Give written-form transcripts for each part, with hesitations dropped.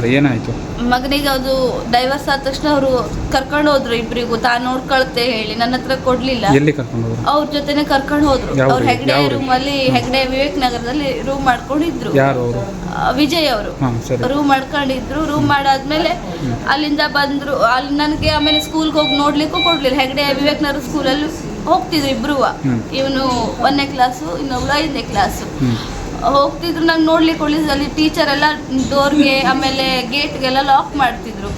ಮಾಡಿದ್ದಾರೆ, ಏನಾಯ್ತು? ಮಗನಿಗೆ ಅದು ಡೈವರ್ಸ್ ಆದ ತಕ್ಷಣ ಅವರು ಕರ್ಕೊಂಡು ಹೋದ್ರು ಇಬ್ಬರಿಗೂ, ತಾನು ನೋಡ್ಕೊಳ್ತೆ ಹೇಳಿ ನನ್ನ ಹತ್ರ ಕೊಡ್ಲಿಲ್ಲ. ಎಲ್ಲಿ ಕರ್ಕೊಂಡು ಹೋದ್ರು? ಅವ್ರ ಜೊತೆನೆ ಕರ್ಕೊಂಡು ಹೋದ್ರು. ಅವ್ರು ಹೆಗ್ಡೆ ರೂಮಲ್ಲಿ, ಹೆಗ್ಡೆ ವಿವೇಕ್ ನಗರದಲ್ಲಿ ರೂಮ್ ಮಾಡ್ಕೊಂಡಿದ್ರು. ಯಾರು ಅವರು? ವಿಜಯ್ ಅವರು ರೂಮ್ ಮಾಡ್ಕೊಂಡಿದ್ರು. ರೂಮ್ ಮಾಡಾದ್ಮೇಲೆ ಅಲ್ಲಿಂದ ಬಂದ್ರು. ಅಲ್ಲಿ ನನಗೆ ಆಮೇಲೆ ಸ್ಕೂಲ್ಗೆ ಹೋಗಿ ನೋಡ್ಲಿಕ್ಕೂ ಕೊಡ್ಲಿಲ್ಲ. ಹೆಗ್ಡೆ ವಿವೇಕ್ ನಗರ ಸ್ಕೂಲಲ್ಲಿ ಹೋಗ್ತಿದ್ರು ಇಬ್ರು. ಇವನು 1ನೇ ಕ್ಲಾಸು, ಇನ್ನೊಬ್ಳು 5ನೇ ಕ್ಲಾಸು. ಹೋಗ್ತಿದ್ರು. ನಂಗೆ ನೋಡ್ಲಿಕ್ಕೆ ಒಳ್ಳಿದ್ರು. ಅಲ್ಲಿ ಟೀಚರ್ ಎಲ್ಲ ಡೋರ್ಗೆ ಆಮೇಲೆ ಗೇಟ್ಗೆಲ್ಲ ಲಾಕ್ ಮಾಡ್ತಿದ್ರು.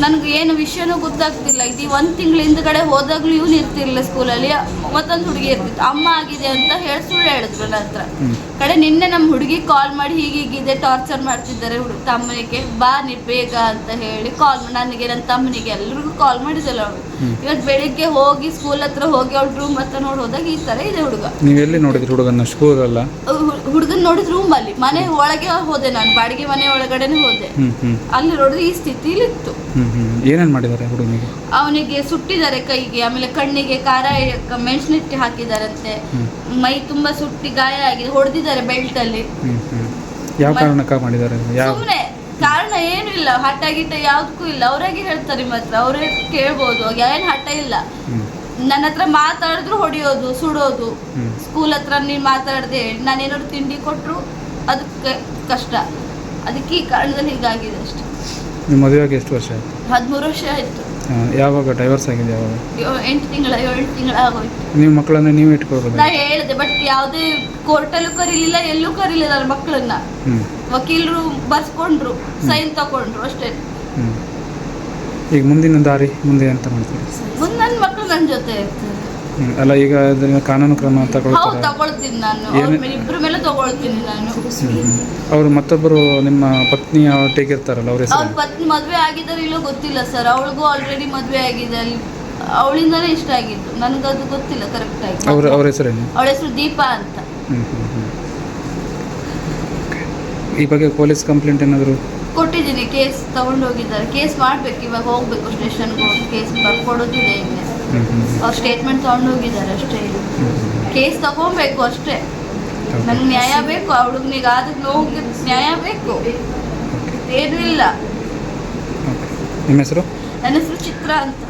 ನನಗೆ ಏನು ವಿಷಯನೂ ಗೊತ್ತಾಗ್ತಿಲ್ಲ. ಇದು 1 ತಿಂಗಳ ಹಿಂದ್ಗಡೆ ಹೋದಾಗ್ಲೂ ಇವನು ಇರ್ತಿರ್ಲಿಲ್ಲ ಸ್ಕೂಲಲ್ಲಿ, ಮತ್ತೊಂದು ಹುಡುಗಿ ಇರ್ತಿತ್ತು. ಅಮ್ಮ ಆಗಿದೆ ಅಂತ ಹೇಳಿ ಸುಳ್ಳು ಹೇಳಿದ್ರು ನನ್ನ ಹತ್ರ. ಕಡೆ ನಿನ್ನೆ ನಮ್ಮ ಹುಡುಗಿ ಕಾಲ್ ಮಾಡಿ ಹೀಗಿದೆ ಟಾರ್ಚರ್ ಮಾಡ್ತಿದ್ದಾರೆ ತಮ್ಮನಿಗೆ, ಬಾ ನೀ ಬೇಗ ಅಂತ ಹೇಳಿ ಕಾಲ್ ಮಾಡಿ ನನಗೆ, ನನ್ನ ತಮ್ಮನಿಗೆ, ಎಲ್ರಿಗೂ ಕಾಲ್ ಮಾಡಿದಲ್ಲ ಅವಳು. ಇವತ್ತು ಬೆಳಿಗ್ಗೆ ಹೋಗಿ ಸ್ಕೂಲ್ ಹತ್ರ ಹೋಗಿ ಅವ್ಳ ರೂಮ್ ಹತ್ರ ನೋಡಿ ಹೋದಾಗ ಈ ತರ ಇದೆ ಹುಡುಗ. ನೀವು ಎಲ್ಲಿ ನೋಡಿದ್ರಿ ಹುಡುಗನ? ಸ್ಕೂಲ್ ಅಲ್ಲ, ಹುಡುಗನ್ ನೋಡಿದ್ ರೂಮ್ ಅಲ್ಲಿ. ಮನೆ ಒಳಗೆ ಹೋದೆ ನಾನು, ಬಾಡಿಗೆ ಮನೆ ಒಳಗಡೆನೆ ಹೋದೆ. ಅಲ್ಲಿ ನೋಡಿದ್ರೆ ಈ ಸ್ಥಿತಿಲಿ ಇತ್ತು. ಏನೇನ್ ಮಾಡಿದ್ದಾರೆ ಹುಡುಗನಿಗೆ? ಅವನಿಗೆ ಸುಟ್ಟಿದ್ದಾರೆ ಕೈಗೆ, ಆಮೇಲೆ ಕಣ್ಣಿಗೆ ಖಾರ ಮೆಣಸಿನಿಟ್ಟು ಹಾಕಿದಾರಂತೆ. ಮೈ ತುಂಬಾ ಸುಟ್ಟಿ ಗಾಯ ಆಗಿದೆ, ಹೊಡೆದಿದ್ದಾರೆ ಬೆಲ್ಟ್ ಅಲ್ಲಿ. ಯಾವ ಕಾರಣಕ್ಕ ಮಾಡಿದ್ದಾರೆ? ಸುಮ್ನೆ ಕಾರಣ ಏನು ಇಲ್ಲ, ಹಠ ಗಿಟ ಯಾವ್ದಕ್ಕೂ ಇಲ್ಲ. ಅವರಾಗೆ ಹೇಳ್ತಾರೆ, ಮಾತ್ರ ಅವರೇ ಕೇಳ್ಬೋದು. ಏನ್ ಹಠ ಇಲ್ಲ. ನನ್ನ ಹತ್ರ ಮಾತಾಡಿದ್ರು ಹೊಡಿಯೋದು, ಸುಡೋದು. ಸ್ಕೂಲ್ ಹತ್ರ ನೀನ್ ಮಾತಾಡದೆ ಹೇಳಿ ನಾನೇನಾದ್ರು ತಿಂಡಿ ಕೊಟ್ರು ಅದಕ್ಕೆ ಕಷ್ಟ. ಅದಕ್ಕೆ ಈ ಕಾರಣದಲ್ಲಿ ಹೀಗಾಗಿದೆ ಅಷ್ಟೇ. ನಿಮ್ಮ ಮದುವೆಗೆ ಎಷ್ಟು ವರ್ಷ ಆಯ್ತು? 13 ವರ್ಷ ಆಯ್ತು. ಯಾವಾಗ ಡೈವರ್ಸ್ ಆಗಿದೆ? ಯಾವಾಗ? 7 ತಿಂಗಳ ಆಗೋಯ್ತು. ನೀವು ಮಕ್ಕಳನ್ನ ನೀವು ಇಟ್ಕೊಳ್ಬೋದು? ನಾ ಹೇಳಿದೆ, ಬಟ್ ಯಾವುದೇ ಕೋರ್ಟಲ್ಲೂ ಕರೀಲಿಲ್ಲ, ಎಲ್ಲೂ ಕರೀಲಿಲ್ಲ ನನ್ನ ಮಕ್ಕಳನ್ನ. ವಕೀಲರು ಬರ್ಸ್ಕೊಂಡ್ರು, ಸೈನ್ ತಗೊಂಡ್ರು ಅಷ್ಟೇ. ಈಗ ಮುಂದಿನ ದಾರಿ ಮುಂದೆ ಅಂತ ಮಾಡ್ತೀರಿ? ಮುಂದೆ ನನ್ನ ಮಕ್ಕಳು ನನ್ನ ಜೊತೆ ಇರ್ತಾರೆ. ಅಲ್ಲ, ಈಗ ಕಾನೂನು ಕ್ರಮ ತಗೊಳ್ತೀನಿ ನಾನು. ಇಬ್ಬರ ಮೇಲೆ ತಗೊಳ್ತೀನಿ ನಾನು. ಅವರು ಮತ್ತೊಬ್ಬರು ನಿಮ್ಮ ಪತ್ನಿ ಒಟ್ಟಿಗೆ ಇರ್ತಾರಲ್ಲ, ಅವ್ರ ಪತ್ನಿ ಮದುವೆ ಆಗಿದ್ದಾರೆ ಇಲ್ಲೋ ಗೊತ್ತಿಲ್ಲ ಸರ್. ಅವಳಿಗೂ ಆಲ್ರೆಡಿ ಮದುವೆ ಆಗಿದೆ. ಅಲ್ಲಿ ಅವಳಿಂದಾನೇ ಇಷ್ಟ ಆಗಿದ್ದು, ನನಗದು ಗೊತ್ತಿಲ್ಲ ಕರೆಕ್ಟ್ ಆಗಿ. ಅವ್ರ ಹೆಸರೇನು? ಅವಳ ಹೆಸರು ದೀಪಾ ಅಂತ. ಈ ಬಗ್ಗೆ ಪೊಲೀಸ್ ಕಂಪ್ಲೇಂಟ್ ಏನಾದರೂ ಕೊಟ್ಟಿದ್ದೀನಿ. ಕೇಸ್ ತಗೊಂಡೋಗಿದ್ದಾರೆ. ಕೇಸ್ ಮಾಡ್ಬೇಕು, ಇವಾಗ ಹೋಗ್ಬೇಕು ಸ್ಟೇಷನ್ಗೆ ಹೋಗಿ ಕೇಸ್ ಕೊಡೋದಿದೆ. ಈಗ ಅವ್ರು ಸ್ಟೇಟ್ಮೆಂಟ್ ತಗೊಂಡೋಗಿದ್ದಾರೆ ಅಷ್ಟೇ. ಕೇಸ್ ತಗೊಬೇಕು ಅಷ್ಟೇ. ನನ್ಗೆ ನ್ಯಾಯ ಬೇಕು. ಆ ಹುಡುಗನಿಗೆ ಆದ ನೋವಿಗೆ ನ್ಯಾಯ ಬೇಕು, ಏನೂ ಇಲ್ಲ. ನಿಮ್ಮ ಹೆಸರು? ನನ್ನ ಹೆಸರು ಚಿತ್ರ ಅಂತ.